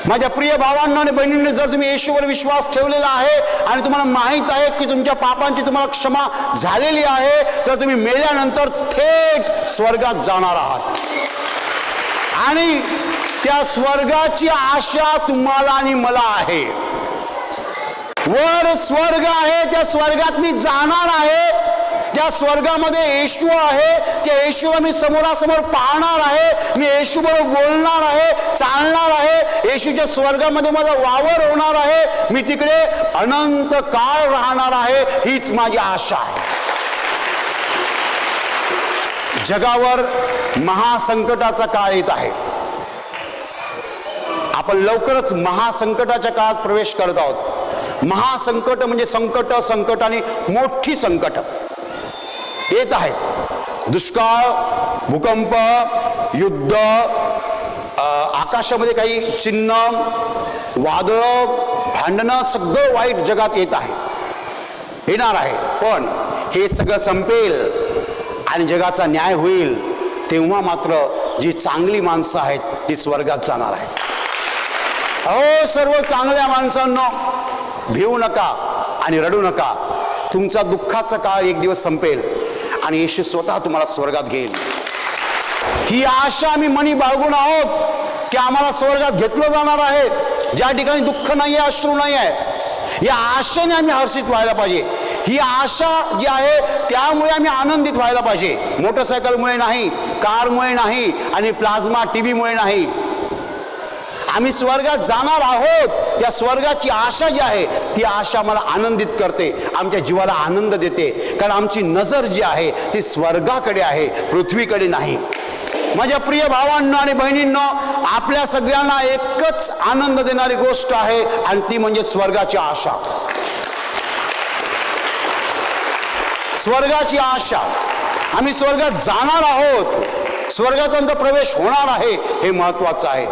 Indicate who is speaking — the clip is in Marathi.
Speaker 1: माझ्या प्रिय भावांनो आणि बहिणींनो, जर तुम्ही येशूवर विश्वास ठेवलेला आहे आणि तुम्हाला माहित आहे की तुमच्या पापांची तुम्हाला क्षमा झालेली आहे, तर तुम्ही मेल्यानंतर थेट स्वर्गात जाणार आहात आणि त्या स्वर्गाची आशा तुम्हाला आणि मला आहे। वर स्वर्ग आहे, त्या स्वर्गात मी जाणार आहे, त्या स्वर्गामध्ये येशू आहे, त्या येशूला मी समोरासमोर पाहणार आहे, मी येशूबरोबर बोलणार आहे, चालणार आहे, येशूच्या स्वर्गामध्ये माझा वावर होणार आहे, मी तिकडे अनंत काळ राहणार आहे, हीच माझी आशा आहे। जगावर महासंकटाचा काळ येत आहे। आपण लवकरच महासंकटाच्या काळात प्रवेश करत आहोत। महासंकट म्हणजे संकट, संकट आणि मोठी संकट येत आहेत। दुष्काळ, भूकंप, युद्ध, आकाशामध्ये काही चिन्ह, वादळ, भांडणं, सगळं वाईट जगात येत आहे, येणार आहे। पण हे सगळं संपेल आणि जगाचा न्याय होईल, तेव्हा मात्र जी चांगली माणसं आहेत ती स्वर्गात जाणार आहेत। अहो सर्व चांगल्या माणसांनो, भिवू नका आणि रडू नका। तुमचा दुःखाचा काळ एक दिवस संपेल आणि येशू स्वतः तुम्हाला स्वर्गात घेईल। ही आशा आम्ही मनी बाळगून आहोत की आम्हाला स्वर्गात घेतलं जाणार आहे, ज्या ठिकाणी दुःख नाही आहे, अश्रू नाही आहे। या आशेने आम्ही हर्षित व्हायला पाहिजे। ही आशा जी आहे त्यामुळे आम्ही आनंदित व्हायला पाहिजे। मोटरसायकलमुळे नाही, कारमुळे नाही आणि प्लाझ्मा टीव्हीमुळे नाही। आम्ही स्वर्गात जाणार आहोत। त्या स्वर्गाची आशा जी आहे ती आशा आम्हाला आनंदित करते, आमच्या जीवाला आनंद देते, कारण आमची नजर जी आहे ती स्वर्गाकडे आहे, पृथ्वीकडे नाही। माझ्या प्रिय भावांनो आणि बहिणींनो, आपल्या सगळ्यांना एकच आनंद देणारी गोष्ट आहे आणि ती म्हणजे स्वर्गाची आशा। स्वर्गाची आशा, आम्ही स्वर्गात जाणार आहोत, स्वर्गात प्रवेश होणार आहे, हे महत्वाचं आहे।